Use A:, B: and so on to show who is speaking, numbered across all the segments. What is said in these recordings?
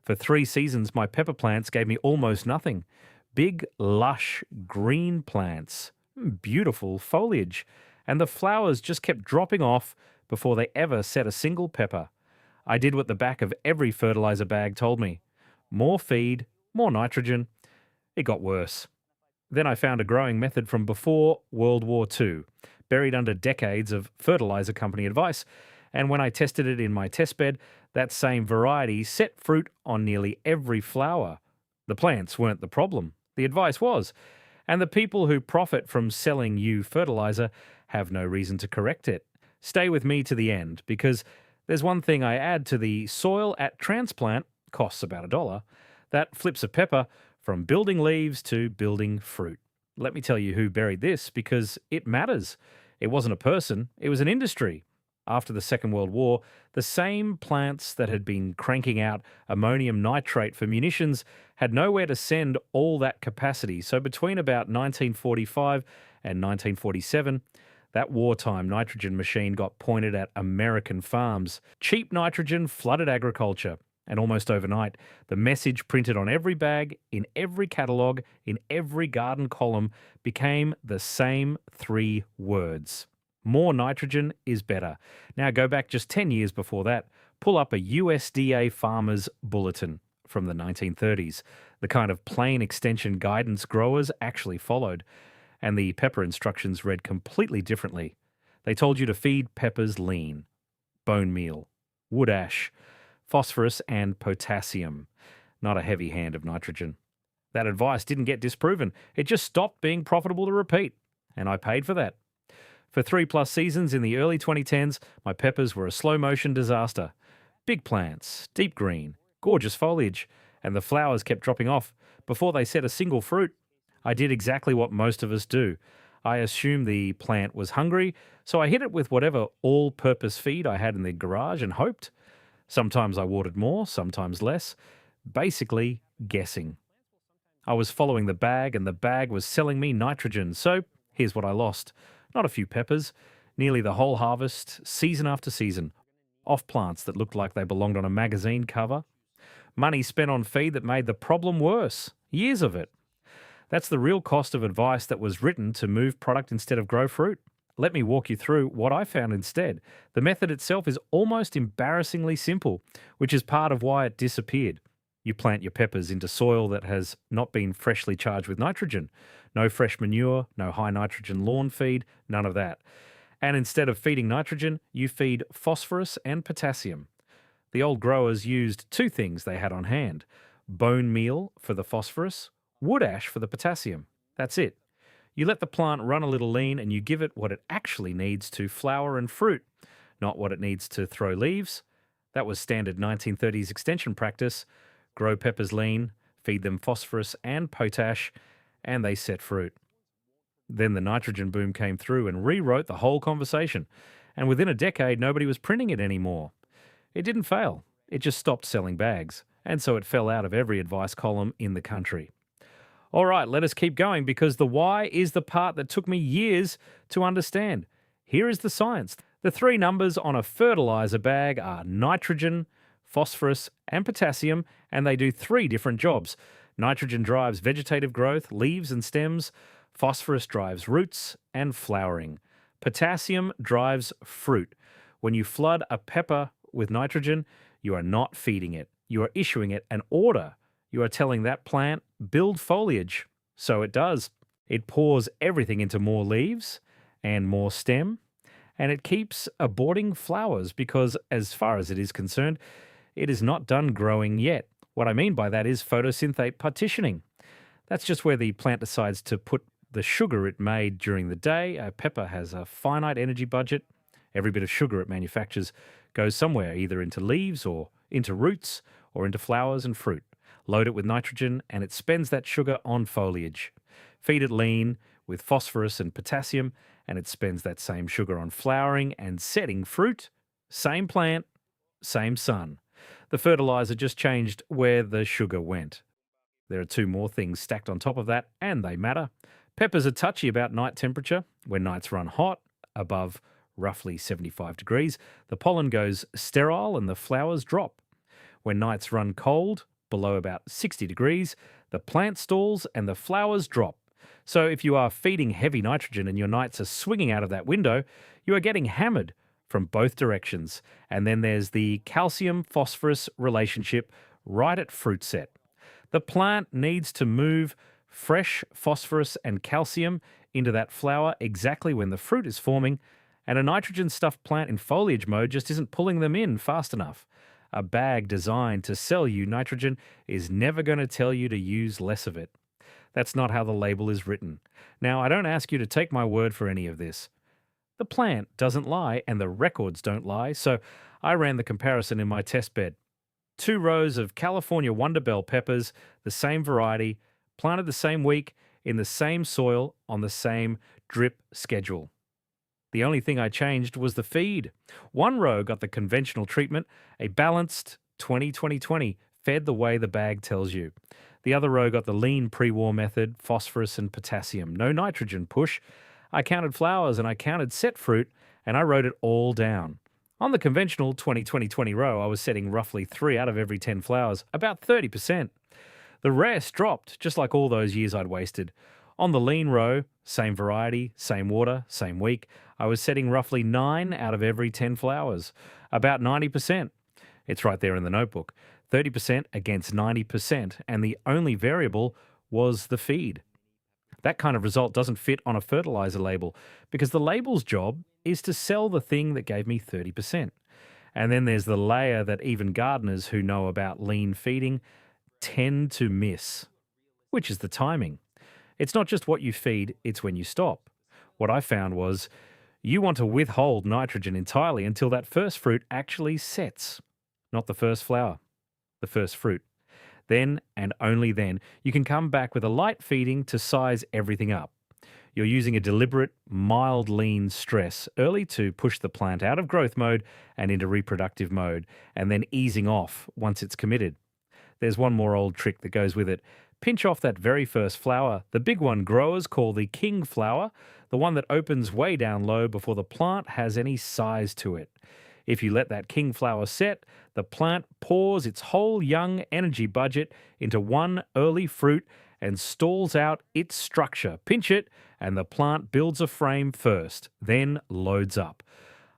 A: For 3 seasons, my pepper plants gave me almost nothing. Big, lush, green plants. Beautiful foliage. And the flowers just kept dropping off before they ever set a single pepper. I did what the back of every fertilizer bag told me. More feed, more nitrogen. It got worse. Then I found a growing method from before World War II, buried under decades of fertilizer company advice. And when I tested it in my test bed, that same variety set fruit on nearly every flower. The plants weren't the problem. The advice was. And the people who profit from selling you fertilizer have no reason to correct it. Stay with me to the end, because there's one thing I add to the soil at transplant, costs about $1, that flips a pepper from building leaves to building fruit. Let me tell you who buried this, because it matters. It wasn't a person, it was an industry. After the Second World War, the same plants that had been cranking out ammonium nitrate for munitions had nowhere to send all that capacity. So between about 1945 and 1947, that wartime nitrogen machine got pointed at American farms. Cheap nitrogen flooded agriculture. And almost overnight, the message printed on every bag, in every catalogue, in every garden column became the same 3 words. More nitrogen is better. Now go back just 10 years before that. Pull up a USDA Farmers Bulletin from the 1930s, the kind of plain extension guidance growers actually followed. And the pepper instructions read completely differently. They told you to feed peppers lean, bone meal, wood ash, phosphorus and potassium, not a heavy hand of nitrogen. That advice didn't get disproven. It just stopped being profitable to repeat. And I paid for that. For 3+ seasons in the early 2010s, my peppers were a slow-motion disaster. Big plants, deep green, gorgeous foliage, and the flowers kept dropping off before they set a single fruit. I did exactly what most of us do. I assumed the plant was hungry, so I hit it with whatever all-purpose feed I had in the garage and hoped. Sometimes I watered more, sometimes less. Basically, guessing. I was following the bag, and the bag was selling me nitrogen, so here's what I lost. Not a few peppers, nearly the whole harvest, season after season, off plants that looked like they belonged on a magazine cover. Money spent on feed that made the problem worse. Years of it. That's the real cost of advice that was written to move product instead of grow fruit. Let me walk you through what I found instead. The method itself is almost embarrassingly simple, which is part of why it disappeared. You plant your peppers into soil that has not been freshly charged with nitrogen. No fresh manure, no high nitrogen lawn feed, none of that. And instead of feeding nitrogen, you feed phosphorus and potassium. The old growers used 2 things they had on hand: bone meal for the phosphorus, wood ash for the potassium. That's it. You let the plant run a little lean and you give it what it actually needs to flower and fruit, not what it needs to throw leaves. That was standard 1930s extension practice. Grow peppers lean, feed them phosphorus and potash, and they set fruit. Then the nitrogen boom came through and rewrote the whole conversation. And within a decade, nobody was printing it anymore. It didn't fail. It just stopped selling bags. And so it fell out of every advice column in the country. All right, let us keep going, because the why is the part that took me years to understand. Here is the science. The 3 numbers on a fertilizer bag are nitrogen, phosphorus, and potassium, and they do 3 different jobs. Nitrogen drives vegetative growth, leaves and stems. Phosphorus drives roots and flowering. Potassium drives fruit. When you flood a pepper with nitrogen, you are not feeding it. You are issuing it an order. You are telling that plant, build foliage. So it does. It pours everything into more leaves and more stem, and it keeps aborting flowers because, as far as it is concerned, it is not done growing yet. What I mean by that is photosynthate partitioning. That's just where the plant decides to put the sugar it made during the day. A pepper has a finite energy budget. Every bit of sugar it manufactures goes somewhere, either into leaves or into roots or into flowers and fruit. Load it with nitrogen and it spends that sugar on foliage. Feed it lean with phosphorus and potassium and it spends that same sugar on flowering and setting fruit. Same plant, same sun. The fertilizer just changed where the sugar went. There are 2 more things stacked on top of that, and they matter. Peppers are touchy about night temperature. When nights run hot, above roughly 75 degrees, the pollen goes sterile and the flowers drop. When nights run cold, below about 60 degrees, the plant stalls and the flowers drop. So if you are feeding heavy nitrogen and your nights are swinging out of that window, you are getting hammered from both directions. And then there's the calcium-phosphorus relationship right at fruit set. The plant needs to move fresh phosphorus and calcium into that flower exactly when the fruit is forming, and a nitrogen-stuffed plant in foliage mode just isn't pulling them in fast enough. A bag designed to sell you nitrogen is never going to tell you to use less of it. That's not how the label is written. Now, I don't ask you to take my word for any of this. The plant doesn't lie and the records don't lie, so I ran the comparison in my test bed. 2 rows of California Wonder Bell peppers, the same variety, planted the same week, in the same soil, on the same drip schedule. The only thing I changed was the feed. 1 row got the conventional treatment, a balanced 20-20-20, fed the way the bag tells you. The other row got the lean pre-war method, phosphorus and potassium, no nitrogen push. I counted flowers and I counted set fruit, and I wrote it all down. On the conventional 20-20-20 row, I was setting roughly 3 out of every 10 flowers, about 30%. The rest dropped, just like all those years I'd wasted. On the lean row, same variety, same water, same week, I was setting roughly 9 out of every 10 flowers, about 90%. It's right there in the notebook. 30% against 90%, and the only variable was the feed. That kind of result doesn't fit on a fertilizer label because the label's job is to sell the thing that gave me 30%. And then there's the layer that even gardeners who know about lean feeding tend to miss, which is the timing. It's not just what you feed, it's when you stop. What I found was you want to withhold nitrogen entirely until that first fruit actually sets, not the first flower, the first fruit. Then, and only then, you can come back with a light feeding to size everything up. You're using a deliberate, mild lean stress early to push the plant out of growth mode and into reproductive mode, and then easing off once it's committed. There's one more old trick that goes with it. Pinch off that very first flower, the big one growers call the king flower, the one that opens way down low before the plant has any size to it. If you let that king flower set, the plant pours its whole young energy budget into one early fruit and stalls out its structure. Pinch it, and the plant builds a frame first, then loads up.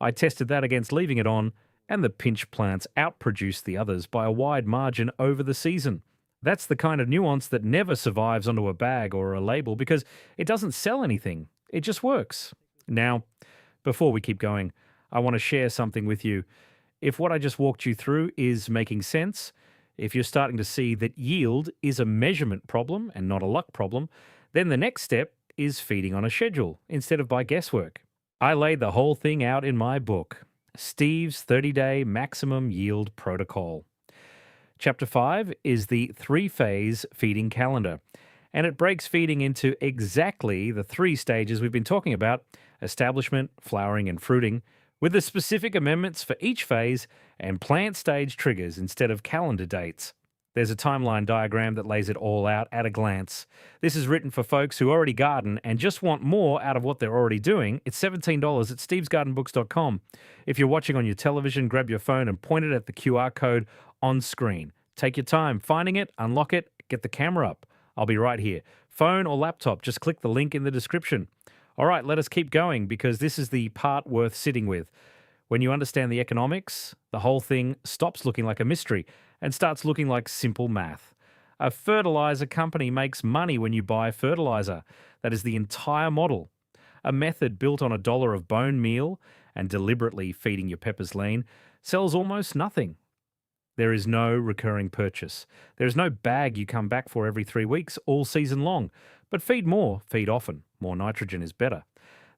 A: I tested that against leaving it on, and the pinch plants outproduced the others by a wide margin over the season. That's the kind of nuance that never survives onto a bag or a label because it doesn't sell anything. It just works. Now, before we keep going, I want to share something with you. If what I just walked you through is making sense, if you're starting to see that yield is a measurement problem and not a luck problem, then the next step is feeding on a schedule instead of by guesswork. I laid the whole thing out in my book, Steve's 30-Day Maximum Yield Protocol. Chapter 5 is the 3-phase feeding calendar, and it breaks feeding into exactly the 3 stages we've been talking about: establishment, flowering, and fruiting, with the specific amendments for each phase and plant stage triggers instead of calendar dates. There's a timeline diagram that lays it all out at a glance. This is written for folks who already garden and just want more out of what they're already doing. It's $17 at stevesgardenbooks.com. If you're watching on your television, grab your phone and point it at the QR code on screen. Take your time finding it, unlock it, get the camera up. I'll be right here. Phone or laptop, just click the link in the description. All right, let us keep going because this is the part worth sitting with. When you understand the economics, the whole thing stops looking like a mystery and starts looking like simple math. A fertilizer company makes money when you buy fertilizer. That is the entire model. A method built on $1 of bone meal and deliberately feeding your peppers lean sells almost nothing. There is no recurring purchase. There is no bag you come back for every 3 weeks all season long. But feed more, feed often. More nitrogen is better.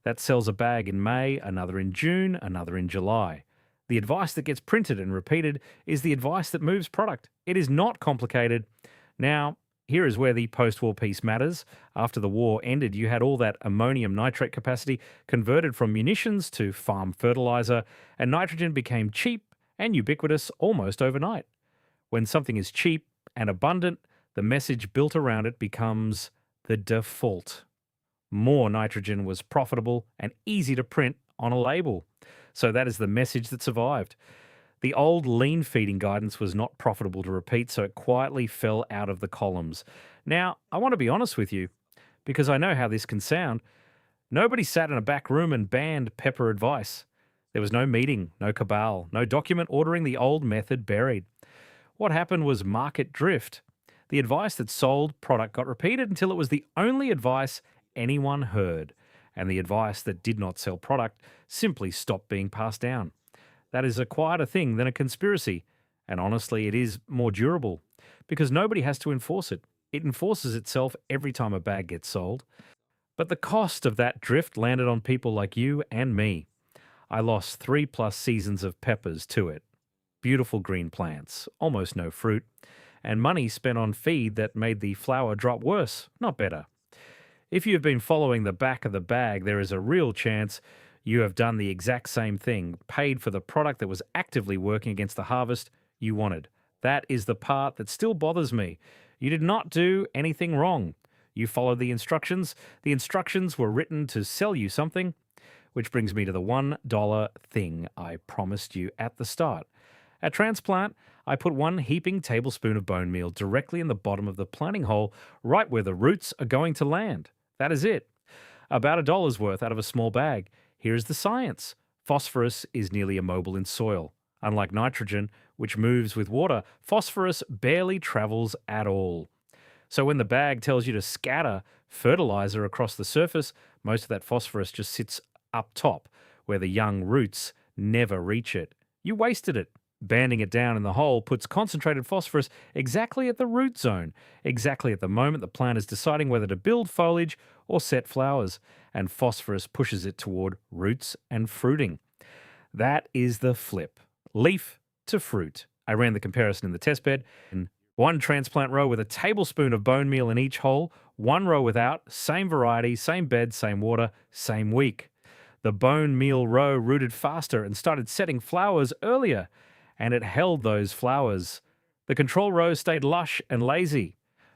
A: That sells a bag in May, another in June, another in July. The advice that gets printed and repeated is the advice that moves product. It is not complicated. Now, here is where the post-war piece matters. After the war ended, you had all that ammonium nitrate capacity converted from munitions to farm fertilizer, and nitrogen became cheap and ubiquitous almost overnight. When something is cheap and abundant, the message built around it becomes the default. More nitrogen was profitable and easy to print on a label. So that is the message that survived. The old lean feeding guidance was not profitable to repeat, so it quietly fell out of the columns. Now, I want to be honest with you, because I know how this can sound. Nobody sat in a back room and banned pepper advice. There was no meeting, no cabal, no document ordering the old method buried. What happened was market drift. The advice that sold product got repeated until it was the only advice anyone heard, and the advice that did not sell product simply stopped being passed down. That is a quieter thing than a conspiracy, and honestly, it is more durable because nobody has to enforce it. It enforces itself every time a bag gets sold. But the cost of that drift landed on people like you and me. I lost 3+ seasons of peppers to it. Beautiful green plants, almost no fruit, and money spent on feed that made the flower drop worse, not better. If you've been following the back of the bag, there is a real chance you have done the exact same thing, paid for the product that was actively working against the harvest you wanted. That is the part that still bothers me. You did not do anything wrong. You followed the instructions. The instructions were written to sell you something, which brings me to the $1 thing I promised you at the start. At transplant, I put 1 heaping tablespoon of bone meal directly in the bottom of the planting hole, right where the roots are going to land. That is it. About $1 worth out of a small bag. Here's the science. Phosphorus is nearly immobile in soil. Unlike nitrogen, which moves with water, phosphorus barely travels at all. So when the bag tells you to scatter fertilizer across the surface, most of that phosphorus just sits up top, where the young roots never reach it. You wasted it. Banding it down in the hole puts concentrated phosphorus exactly at the root zone, exactly at the moment the plant is deciding whether to build foliage or set flowers, and phosphorus pushes it toward roots and fruiting. That is the flip. Leaf to fruit. I ran the comparison in the test bed. In 1 transplant row with a tablespoon of bone meal in each hole, 1 row without, same variety, same bed, same water, same week. The bone meal row rooted faster and started setting flowers earlier, and it held those flowers. The control row stayed lush and lazy.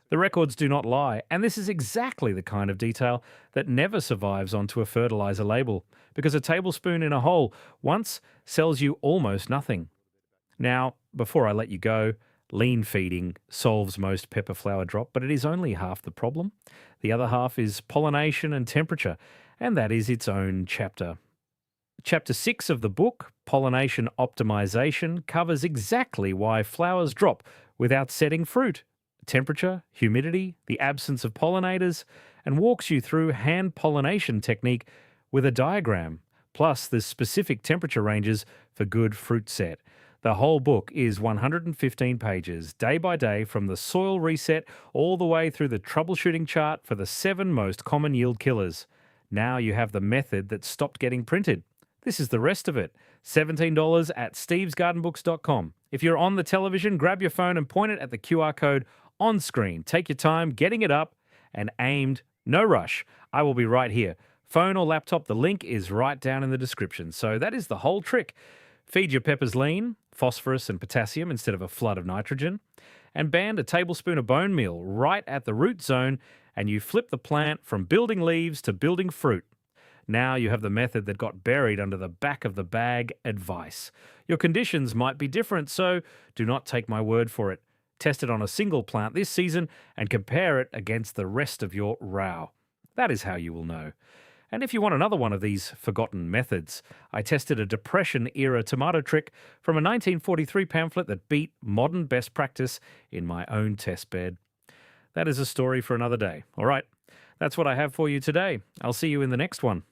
A: The records do not lie, and this is exactly the kind of detail that never survives onto a fertilizer label, because a tablespoon in a hole once sells you almost nothing. Now, before I let you go, lean feeding solves most pepper flower drop, but it is only half the problem. The other half is pollination and temperature, and that is its own chapter. Chapter 6 of the book, Pollination Optimization, covers exactly why flowers drop without setting fruit, temperature, humidity, the absence of pollinators, and walks you through hand pollination technique with a diagram, plus the specific temperature ranges for good fruit set. The whole book is 115 pages, day by day, from the soil reset all the way through the troubleshooting chart for the 7 most common yield killers. Now you have the method that stopped getting printed. This is the rest of it. $17 at stevesgardenbooks.com. If you're on the television, grab your phone and point it at the QR code on screen. Take your time getting it up and aimed. No rush. I will be right here. Phone or laptop, the link is right down in the description. So that is the whole trick. Feed your peppers lean, phosphorus and potassium instead of a flood of nitrogen, and band a tablespoon of bone meal right at the root zone, and you flip the plant from building leaves to building fruit. Now you have the method that got buried under the back of the bag advice. Your conditions might be different, so do not take my word for it. Test it on a single plant this season and compare it against the rest of your row. That is how you will know. And if you want another one of these forgotten methods, I tested a Depression-era tomato trick from a 1943 pamphlet that beat modern best practice in my own test bed. That is a story for another day. All right, that's what I have for you today. I'll see you in the next one.